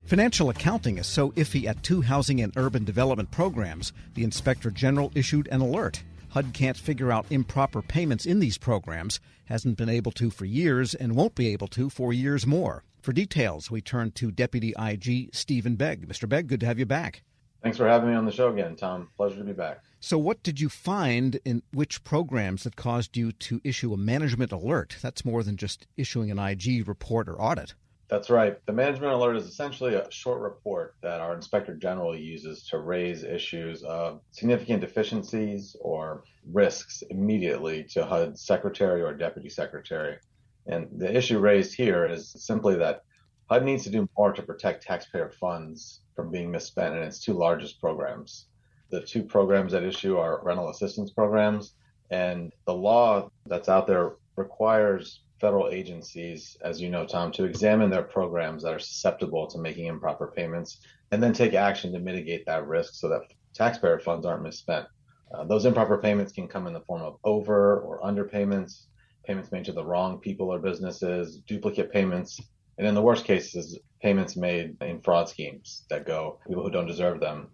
Financial accounting is so iffy at two housing and urban development programs, the Inspector General issued an alert. HUD can't figure out improper payments in these programs, hasn't been able to for years, and won't be able to for years more. For details, we turn to Deputy IG Stephen Begg. Mr. Begg, good to have you back. Thanks for having me on the show again, Tom. Pleasure to be back. So what did you find in which programs that caused you to issue a management alert? That's more than just issuing an IG report or audit. That's right. The management alert is essentially a short report that our Inspector General uses to raise issues of significant deficiencies or risks immediately to HUD Secretary or Deputy Secretary. And the issue raised here is simply that HUD needs to do more to protect taxpayer funds from being misspent in its two largest programs. The two programs at issue are rental assistance programs, and the law that's out there requires federal agencies, as you know, Tom, to examine their programs that are susceptible to making improper payments and then take action to mitigate that risk so that taxpayer funds aren't misspent. Those improper payments can come in the form of over or underpayments, payments made to the wrong people or businesses, duplicate payments, and in the worst cases, payments made in fraud schemes that go to people who don't deserve them.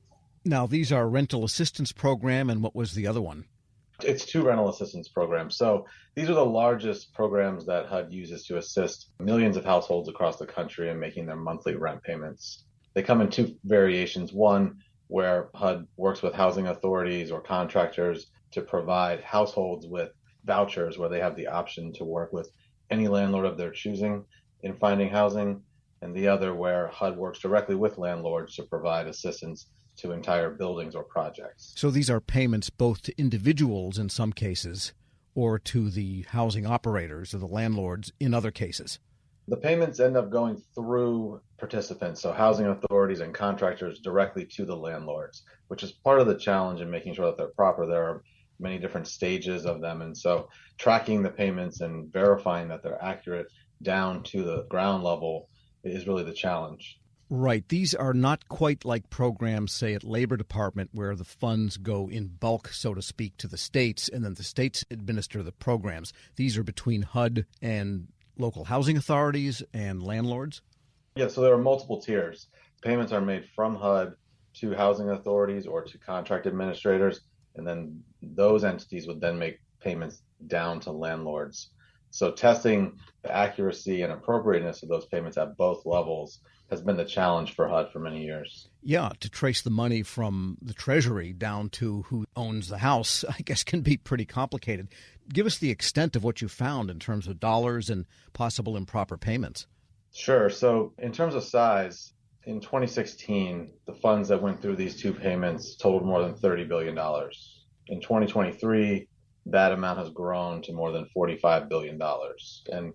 Now, these are rental assistance program, and what was the other one? It's two rental assistance programs. So these are the largest programs that HUD uses to assist millions of households across the country in making their monthly rent payments. They come in two variations. One, where HUD works with housing authorities or contractors to provide households with vouchers where they have the option to work with any landlord of their choosing in finding housing. And the other where HUD works directly with landlords to provide assistance to entire buildings or projects. So these are payments both to individuals in some cases or to the housing operators or the landlords in other cases. The payments end up going through participants, so housing authorities and contractors directly to the landlords, which is part of the challenge in making sure that they're proper. There are many different stages of them, and so tracking the payments and verifying that they're accurate down to the ground level is really the challenge. Right. These are not quite like programs, say, at Labor Department, where the funds go in bulk, so to speak, to the states, and then the states administer the programs. These are between HUD and local housing authorities and landlords? Yeah, so there are multiple tiers. Payments are made from HUD to housing authorities or to contract administrators, and then those entities would then make payments down to landlords. So testing the accuracy and appropriateness of those payments at both levels has been the challenge for HUD for many years. Yeah, to trace the money from the Treasury down to who owns the house, I guess, can be pretty complicated. Give us the extent of what you found in terms of dollars and possible improper payments. Sure. So in terms of size, in 2016, the funds that went through these two payments totaled more than $30 billion. In 2023, that amount has grown to more than $45 billion. And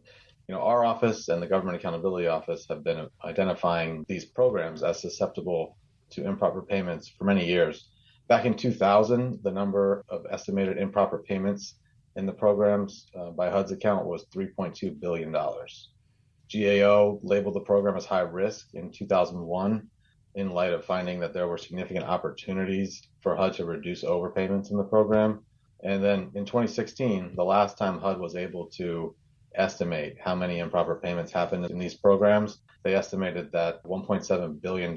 our office and the Government Accountability Office have been identifying these programs as susceptible to improper payments for many years. Back in 2000, the number of estimated improper payments in the programs by HUD's account was $3.2 billion. GAO labeled the program as high risk in 2001 in light of finding that there were significant opportunities for HUD to reduce overpayments in the program. And then in 2016, the last time HUD was able to estimate how many improper payments happened in these programs, they estimated that $1.7 billion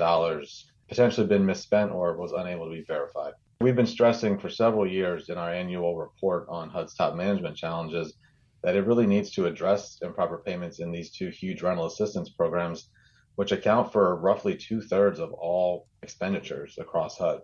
potentially been misspent or was unable to be verified. We've been stressing for several years in our annual report on HUD's top management challenges that it really needs to address improper payments in these two huge rental assistance programs, which account for roughly 2/3 of all expenditures across HUD.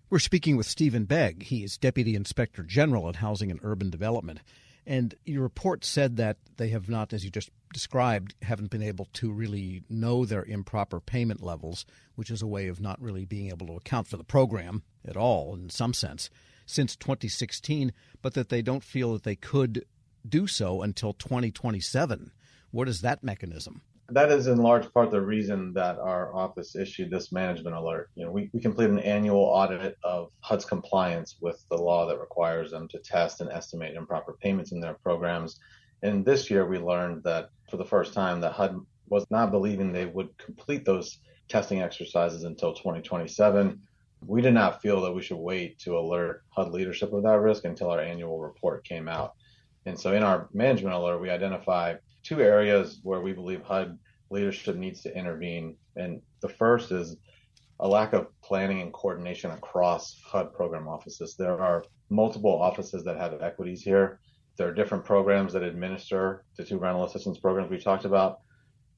We're speaking with Stephen Begg. He is Deputy Inspector General at Housing and Urban Development. And your report said that they have not, as you just described, haven't been able to really know their improper payment levels, which is a way of not really being able to account for the program at all, in some sense, since 2016, but that they don't feel that they could do so until 2027. What is that mechanism? That is in large part the reason that our office issued this management alert. We complete an annual audit of HUD's compliance with the law that requires them to test and estimate improper payments in their programs. And this year we learned that for the first time that HUD was not believing they would complete those testing exercises until 2027. We did not feel that we should wait to alert HUD leadership of that risk until our annual report came out. And so in our management alert, we identify two areas where we believe HUD leadership needs to intervene. And the first is a lack of planning and coordination across HUD program offices. There are multiple offices that have equities here. There are different programs that administer the two rental assistance programs we talked about,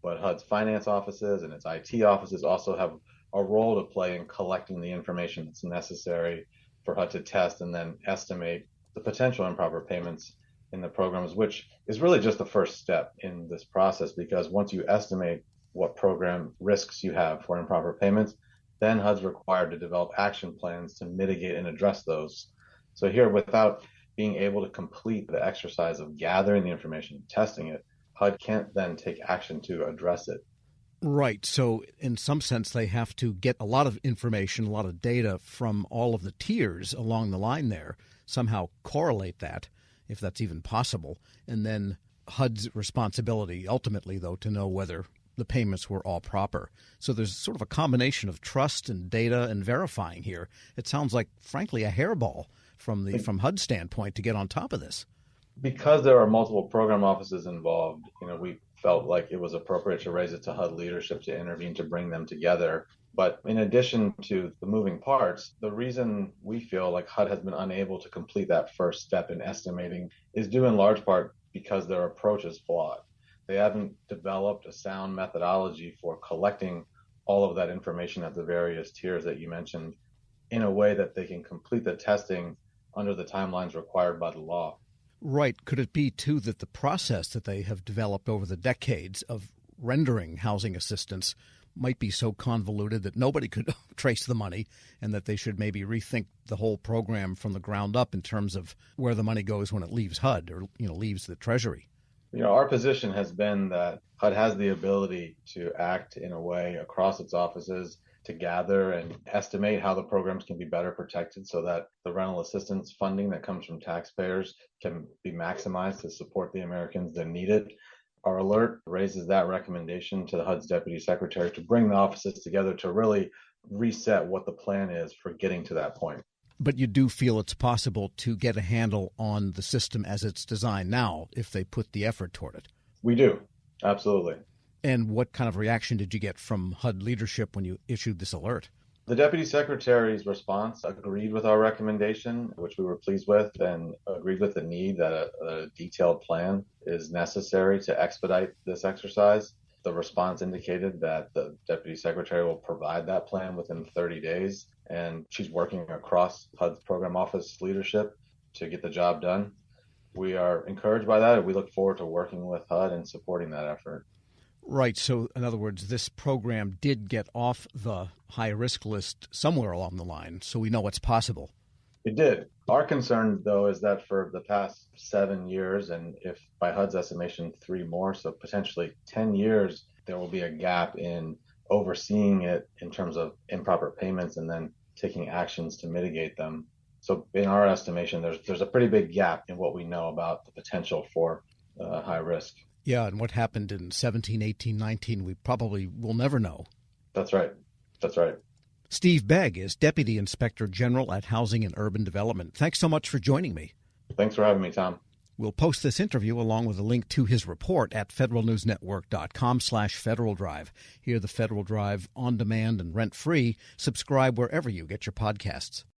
but HUD's finance offices and its IT offices also have a role to play in collecting the information that's necessary for HUD to test and then estimate the potential improper payments in the programs, which is really just the first step in this process, because once you estimate what program risks you have for improper payments, then HUD's required to develop action plans to mitigate and address those. So here, without being able to complete the exercise of gathering the information, testing it, HUD can't then take action to address it. Right. So in some sense, they have to get a lot of information, a lot of data from all of the tiers along the line there, somehow correlate that, if that's even possible, and then HUD's responsibility ultimately, though, to know whether the payments were all proper. So there's sort of a combination of trust and data and verifying here. It sounds like, frankly, a hairball from HUD's standpoint to get on top of this. Because there are multiple program offices involved, we felt like it was appropriate to raise it to HUD leadership to intervene to bring them together. But in addition to the moving parts, the reason we feel like HUD has been unable to complete that first step in estimating is due in large part because their approach is flawed. They haven't developed a sound methodology for collecting all of that information at the various tiers that you mentioned in a way that they can complete the testing under the timelines required by the law. Right. Could it be, too, that the process that they have developed over the decades of rendering housing assistance might be so convoluted that nobody could trace the money, and that they should maybe rethink the whole program from the ground up in terms of where the money goes when it leaves HUD or leaves the Treasury? Our position has been that HUD has the ability to act in a way across its offices to gather and estimate how the programs can be better protected so that the rental assistance funding that comes from taxpayers can be maximized to support the Americans that need it. Our alert raises that recommendation to the HUD's Deputy Secretary to bring the offices together to really reset what the plan is for getting to that point. But you do feel it's possible to get a handle on the system as it's designed now if they put the effort toward it? We do. Absolutely. And what kind of reaction did you get from HUD leadership when you issued this alert? The Deputy Secretary's response agreed with our recommendation, which we were pleased with, and agreed with the need that a detailed plan is necessary to expedite this exercise. The response indicated that the Deputy Secretary will provide that plan within 30 days, and she's working across HUD's program office leadership to get the job done. We are encouraged by that, and we look forward to working with HUD and supporting that effort. Right. So, in other words, this program did get off the high-risk list somewhere along the line, so we know what's possible. It did. Our concern, though, is that for the past 7 years, and if by HUD's estimation 3 more, so potentially 10 years, there will be a gap in overseeing it in terms of improper payments and then taking actions to mitigate them. So in our estimation, there's a pretty big gap in what we know about the potential for high risk. Yeah, and what happened in 17, 18, 19, we probably will never know. That's right. That's right. Steve Begg is Deputy Inspector General at Housing and Urban Development. Thanks so much for joining me. Thanks for having me, Tom. We'll post this interview along with a link to his report at federalnewsnetwork.com/Federal Drive. Hear the Federal Drive on demand and rent-free. Subscribe wherever you get your podcasts.